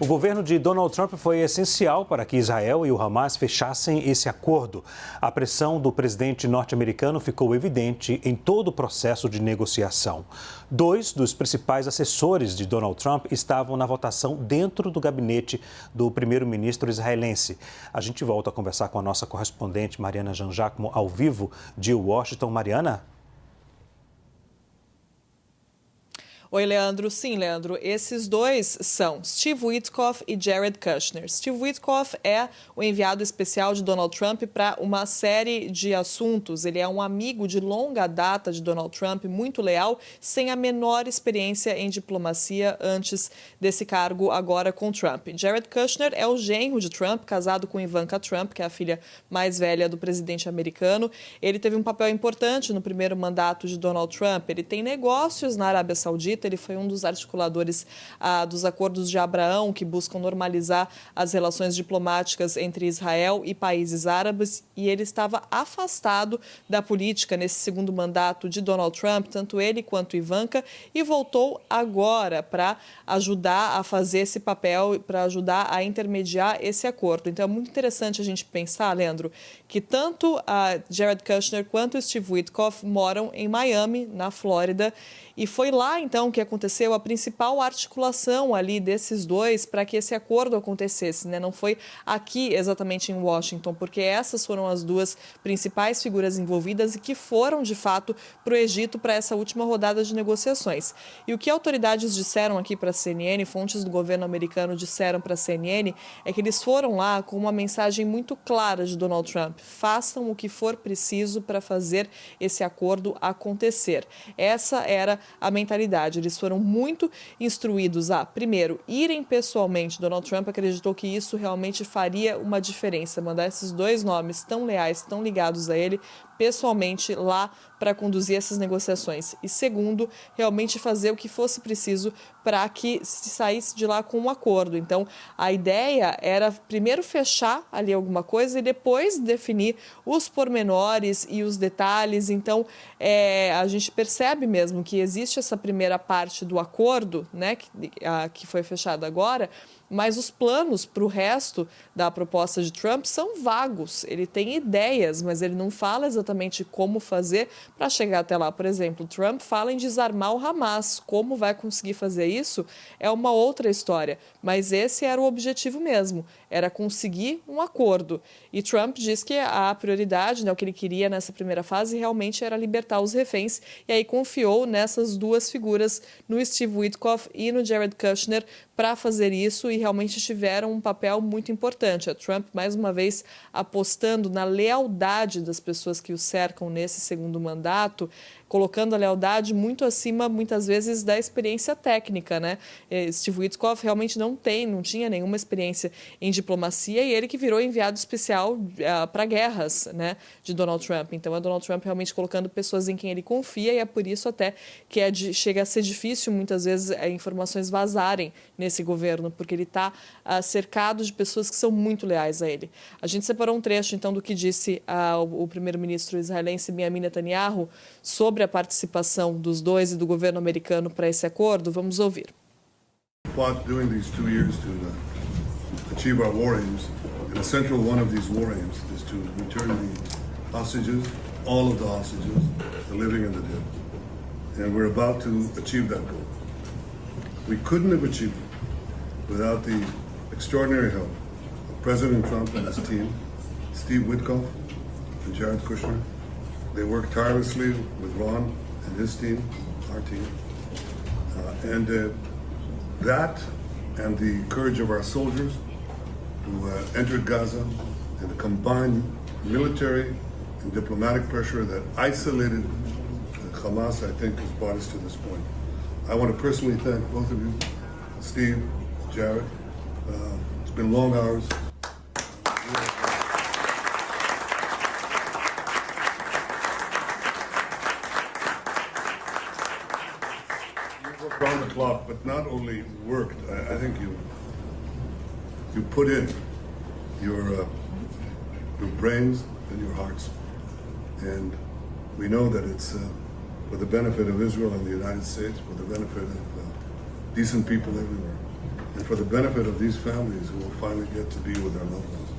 O governo de Donald Trump foi essencial para que Israel e o Hamas fechassem esse acordo. A pressão do presidente norte-americano ficou evidente em todo o processo de negociação. 2 dos principais assessores de Donald Trump estavam na votação dentro do gabinete do primeiro-ministro israelense. A gente volta a conversar com a nossa correspondente Mariana Jean-Jacques ao vivo de Washington. Mariana? Oi, Leandro. Sim, Leandro. Esses dois são Steve Witkoff e Jared Kushner. Steve Witkoff é o enviado especial de Donald Trump para uma série de assuntos. Ele é um amigo de longa data de Donald Trump, muito leal, sem a menor experiência em diplomacia antes desse cargo agora com Trump. Jared Kushner é o genro de Trump, casado com Ivanka Trump, que é a filha mais velha do presidente americano. Ele teve um papel importante no primeiro mandato de Donald Trump. Ele tem negócios na Arábia Saudita. Ele foi um dos articuladores dos acordos de Abraão, que buscam normalizar as relações diplomáticas entre Israel e países árabes, e ele estava afastado da política nesse segundo mandato de Donald Trump, tanto ele quanto Ivanka, e voltou agora para ajudar a fazer esse papel, para ajudar a intermediar esse acordo. Então é muito interessante a gente pensar, Leandro, que tanto a Jared Kushner quanto o Steve Witkoff moram em Miami, na Flórida, e foi lá, então, que aconteceu a principal articulação ali desses dois para que esse acordo acontecesse, né? Não foi aqui exatamente em Washington, porque essas foram as duas principais figuras envolvidas e que foram, de fato, para o Egito para essa última rodada de negociações. E o que autoridades disseram aqui para a CNN, fontes do governo americano disseram para a CNN, é que eles foram lá com uma mensagem muito clara de Donald Trump: façam o que for preciso para fazer esse acordo acontecer. Essa era a mentalidade. Eles foram muito instruídos a, primeiro, irem pessoalmente. Donald Trump acreditou que isso realmente faria uma diferença, mandar esses dois nomes tão leais, tão ligados a ele, pessoalmente lá para conduzir essas negociações. E segundo, realmente fazer o que fosse preciso para que se saísse de lá com um acordo. Então, a ideia era primeiro fechar ali alguma coisa e depois definir os pormenores e os detalhes. Então, a gente percebe mesmo que existe essa primeira parte do acordo, né, que foi fechada agora, mas os planos para o resto da proposta de Trump são vagos. Ele tem ideias, mas ele não fala exatamente como fazer para chegar até lá. Por exemplo, Trump fala em desarmar o Hamas. Como vai conseguir fazer isso é uma outra história. Mas esse era o objetivo mesmo, era conseguir um acordo. E Trump diz que a prioridade, né, o que ele queria nessa primeira fase, realmente era libertar os reféns. E aí confiou nessas duas figuras, no Steve Witkoff e no Jared Kushner, para fazer isso, e realmente tiveram um papel muito importante. A Trump, mais uma vez, apostando na lealdade das pessoas que o cercam nesse segundo mandato, colocando a lealdade muito acima, muitas vezes, da experiência técnica, né? Steve Witkoff realmente não tinha nenhuma experiência em diplomacia, e ele que virou enviado especial para guerras, né, de Donald Trump. Então, é Donald Trump realmente colocando pessoas em quem ele confia, e é por isso até que chega a ser difícil, muitas vezes, informações vazarem nesse governo, porque ele está cercado de pessoas que são muito leais a ele. A gente separou um trecho, então, do que disse o primeiro-ministro israelense Benjamin Netanyahu sobre a participação dos dois e do governo americano para esse acordo. Vamos ouvir. Fought during these 2 years to achieve our war aims, and a central one of these war aims is to return the hostages, all of the hostages, the living and the dead. And we're about to achieve that goal. We couldn't have achieved it without the extraordinary help of President Trump and his team, Steve Witkoff and Jared Kushner. They worked tirelessly with Ron and his team, our team, that and the courage of our soldiers who entered Gaza, and the combined military and diplomatic pressure that isolated Hamas, I think, has brought us to this point. I want to personally thank both of you, Steve, Jared. It's been long hours. Around the clock, but not only worked. I think you put in your brains and your hearts, and we know that it's for the benefit of Israel and the United States, for the benefit of decent people everywhere. and for the benefit of these families who will finally get to be with their loved ones.